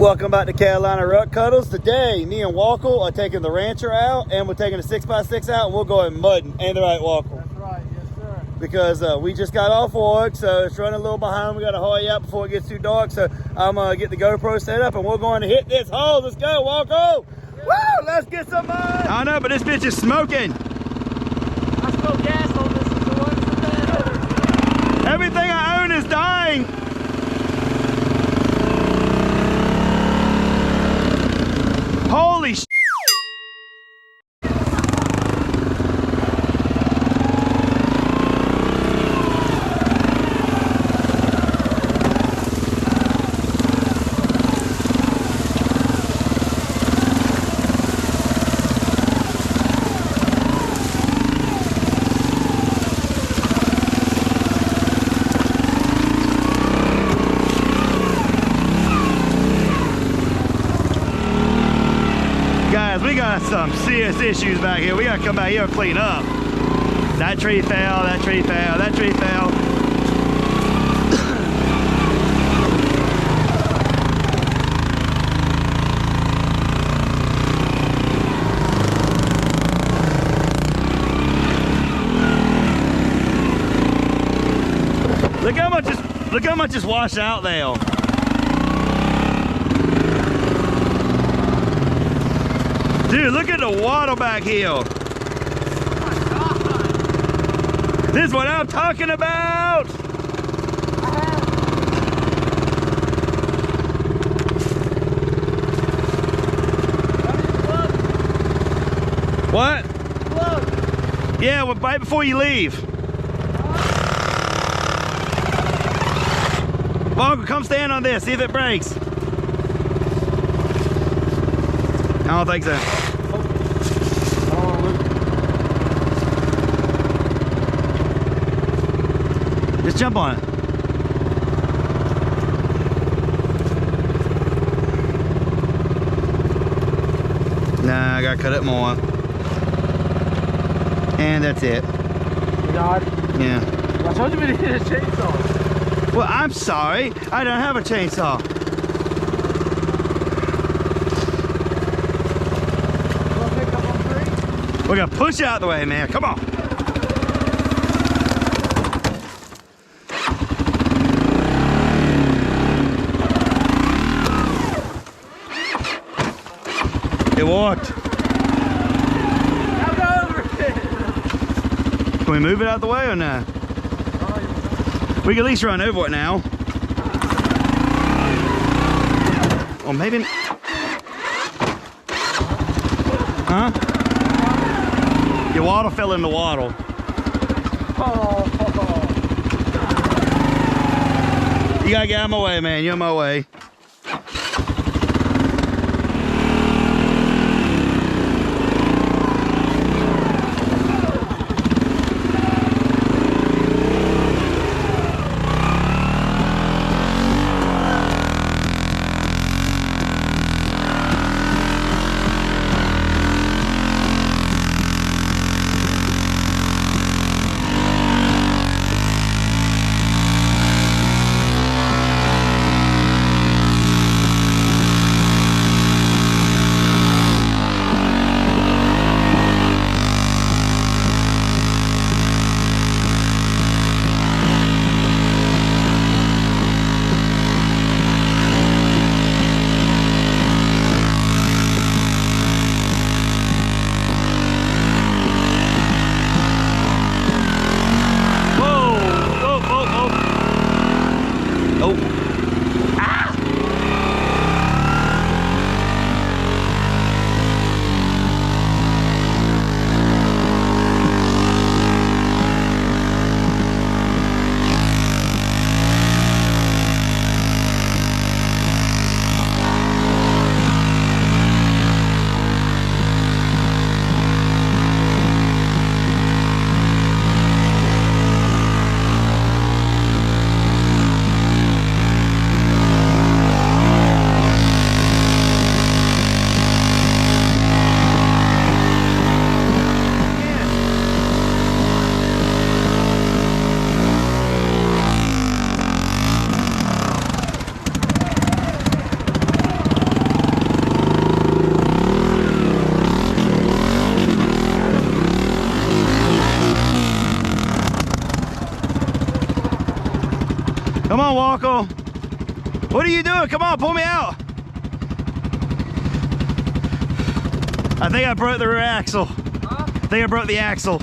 Welcome back to Carolina Ruck Cuddles. Today, me and Walker are taking the Rancher out, and we're taking a 6x6 out, and we're going mudding. Ain't the right, Walker? That's right, yes sir. Because we just got off work, so it's running a little behind. We got to hurry up before it gets too dark. So I'm going to get the GoPro set up, and we're going to hit this hole. Let's go, Walker! Yeah. Woo! Let's get some mud! I know, but this bitch is smoking. I smell gas on this, so what's the matter? Everything I own is dying. Holy sh**. We got some serious issues back here. We gotta come back here and clean up. That tree fell, that tree fell, that tree fell. Look how much is washed out there. Dude, look at the water back here. Oh my God. This is what I'm talking about. What? Look. Yeah, well, right before you leave. Walker, come stand on this, see if it breaks. I don't think so. Just jump on it. Nah, I gotta cut it more. And that's it. God. Yeah. Well, I told you we needed a chainsaw. Well, I'm sorry. I don't have a chainsaw. We're gonna push out the way, man. Come on. It worked. Now go over it. Can we move it out the way or not? We can at least run over it now. Or maybe. Huh? Your water fell in the water. Oh. You gotta get out of my way, man. You're in my way. on, Walker. What are you doing? Come on, pull me out. I think I broke the rear axle. Huh? I think I broke the axle.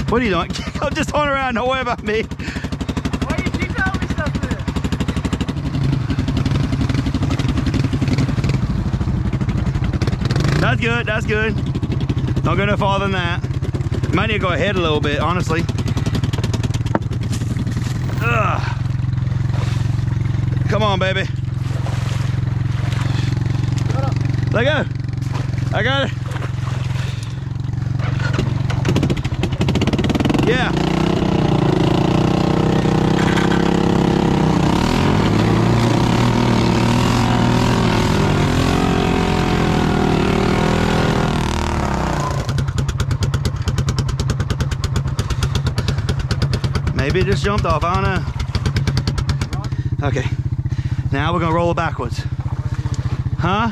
What are you doing? I'm just on around, don't worry about me. Why you keep telling me stuff then? That's good, that's good. Don't go no farther than that. Might need to go ahead a little bit, honestly. Ugh. Come on, baby. Let go. I got it. Yeah. Maybe it just jumped off, I don't know. Okay, now we're gonna roll it backwards. Huh?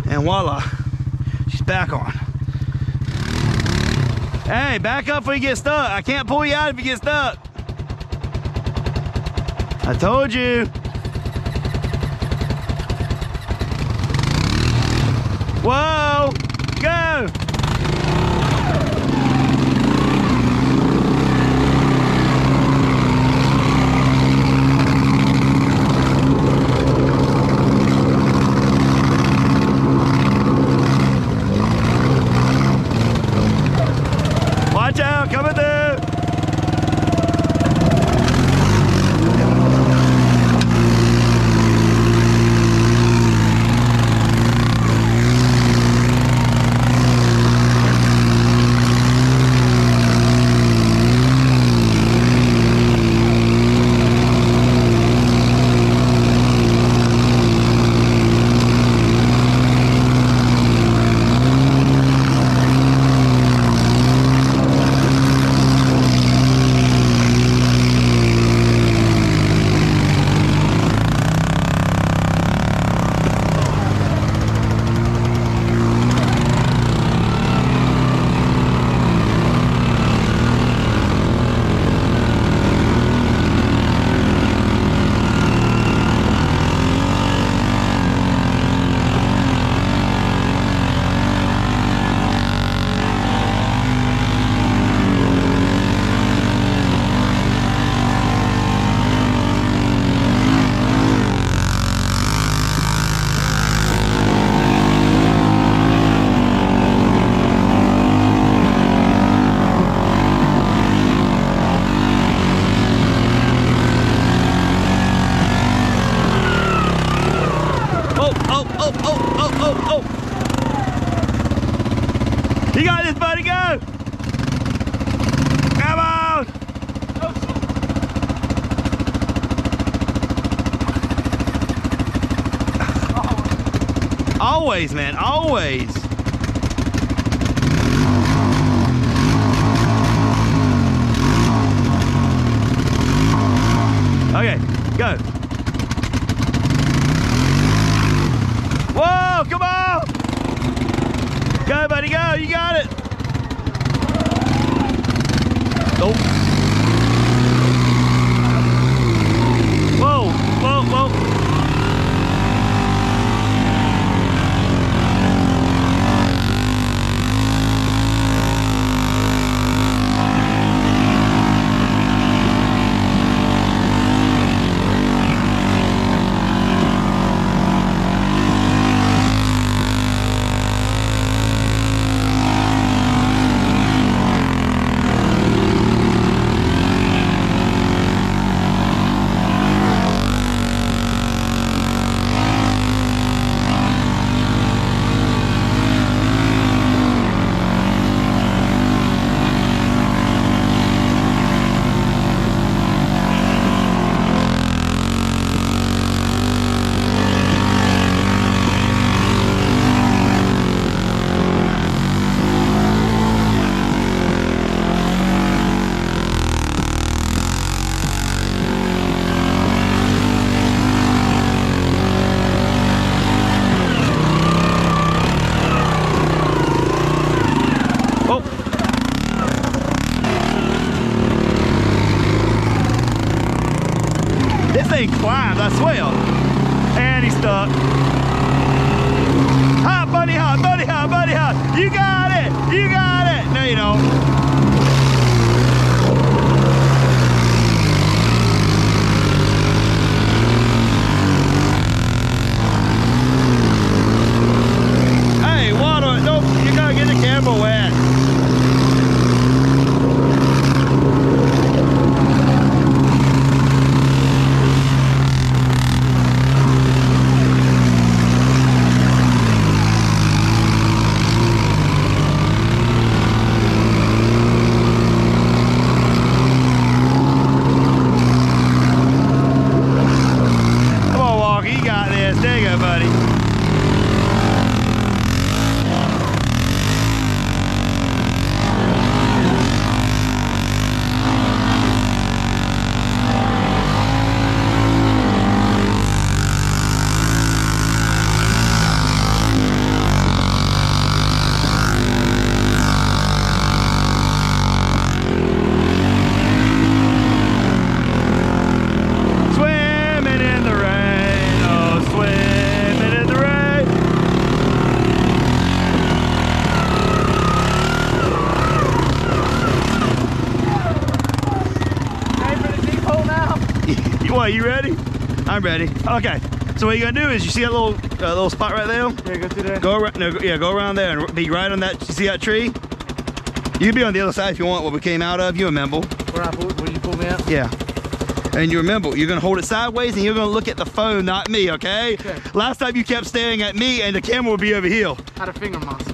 And voila, she's back on. Hey, back up before you get stuck. I can't pull you out if you get stuck. I told you. Whoa, go. Watch out, coming through. You got this, buddy, go! Come on! Always, man, always. Okay, go. Whoa, come on! Go, buddy, go, you got it. Nope. Whoa, whoa, whoa. thing climbs, I swear. And he's stuck. Hot, buddy, hot, buddy, hot, buddy, hot. You got it, you got it. No, you don't. Wet. Come on, Walker, you got this. There you go, buddy. What, you ready? I'm ready. Okay. So what you're gonna do is, you see that little spot right there? Yeah, go through there. Go around. No, yeah, go around there and be right on that. You see that tree? You can be on the other side if you want. Where we came out of. You remember? Where you pull me out? Yeah. And you remember, you're gonna hold it sideways and you're gonna look at the phone, not me. Okay? Okay. Last time you kept staring at me and the camera would be over here. I had a finger monster.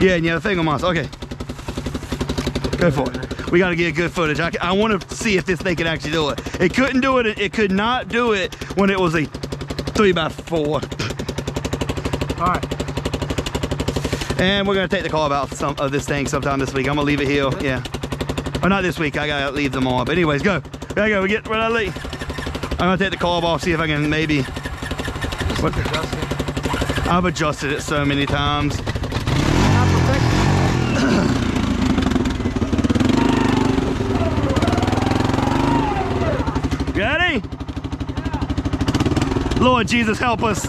Yeah, and you had a finger monster. Okay. Go for it. We got to get good footage. I want to see if this thing can actually do it. It couldn't do it. It could not do it when it was a 3x4. All right. And we're going to take the carb out of this thing sometime this week. I'm going to leave it here. Yeah. Or not this week. I got to leave them on. But anyways, go. There you go. We get where I leave. I'm going to take the carb off, see if I can maybe. What? I've adjusted it so many times. Ready? Yeah. Lord Jesus, help us.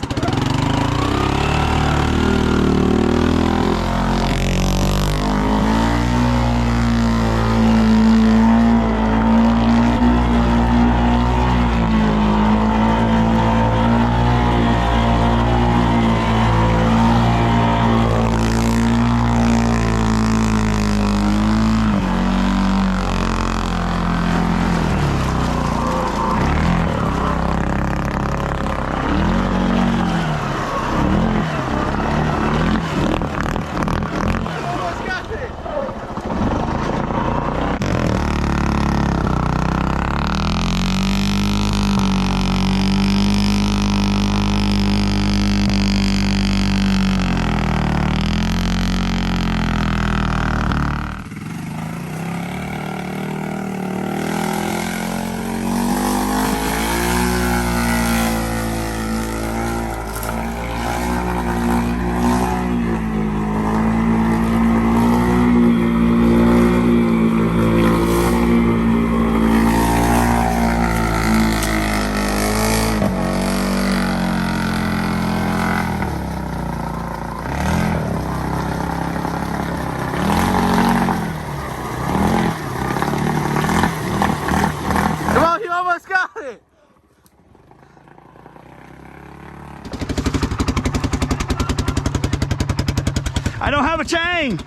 I don't have a chain.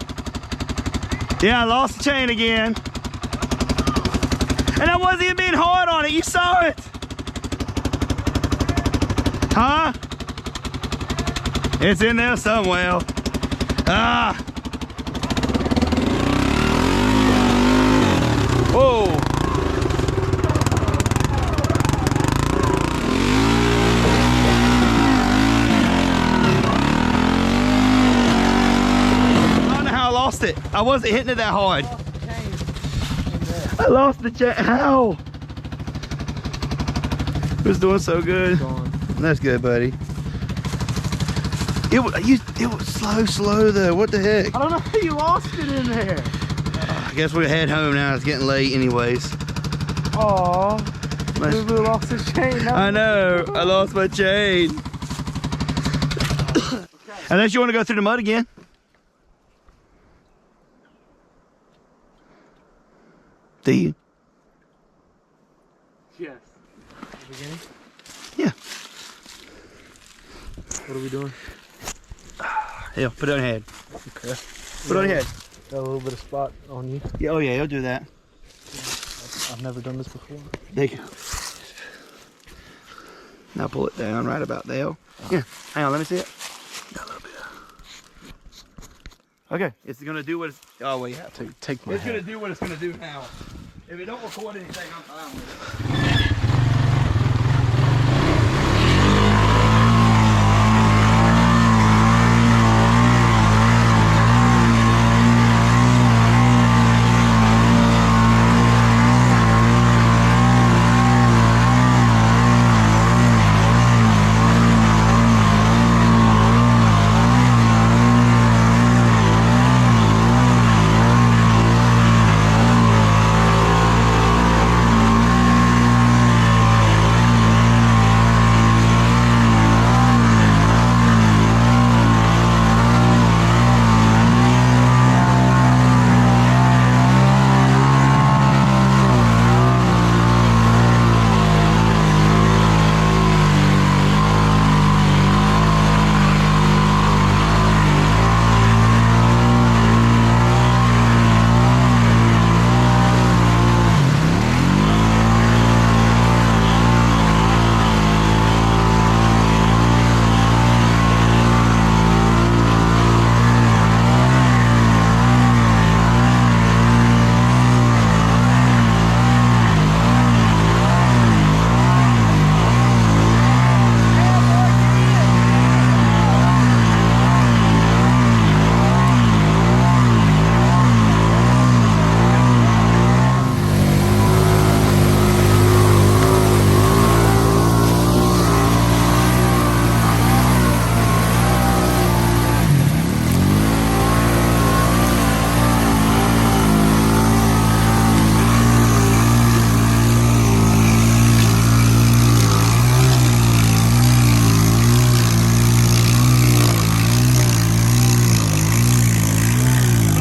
Yeah, I lost the chain again. And I wasn't even being hard on it. You saw it. Huh? It's in there somewhere. Ah. Whoa. It. I wasn't hitting it that hard. I lost the chain. How? It was doing so good. That's good, buddy. It was slow though. What the heck? I don't know how you lost it in there. I guess we're head home now. It's getting late anyways. Aww. Lulu lost his chain. I know. I lost my chain. Unless you want to go through the mud again. Do you? Yes. The beginning? Yeah. What are we doing? Yeah, put it on your head. Okay. Put it on your head. Got a little bit of spot on you. Yeah, oh yeah, he'll do that. I've never done this before. There you go. Now pull it down right about there. Yeah, hang on, let me see it. Got a little bit. Okay, it's gonna do what it's. Oh well, you have to take my. It's head. gonna do what it's gonna do now. If it don't record anything, I'm fine with it.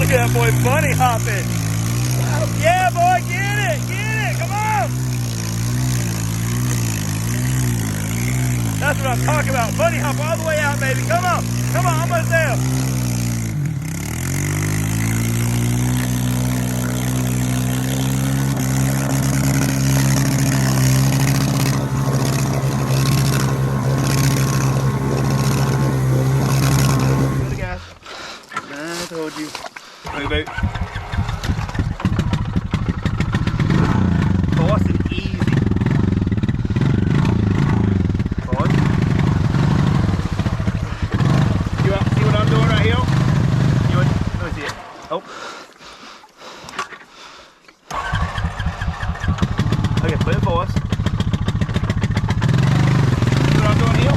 Look at that boy bunny hopping. Yeah, boy, get it, come on. That's what I'm talking about. Bunny hop all the way out, baby. Come on, almost there. Go to gas. I told you. Move out. Fast and easy. Fast. See what I'm doing right here? Let me see it. Oh. Okay, put it fast. See what I'm doing here?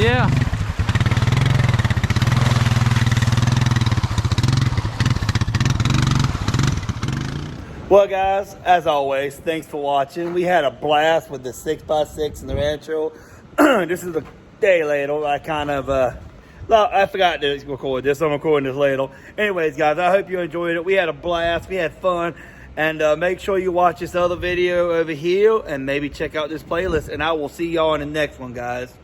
Yeah. Well guys, as always, thanks for watching. We had a blast with the 6x6 and the Rancho. This is a day later. I forgot to record this. I'm recording this later. Anyways guys, I hope you enjoyed it. We had a blast. We had fun. And make sure you watch this other video over here and maybe check out this playlist. And I will see y'all in the next one, guys.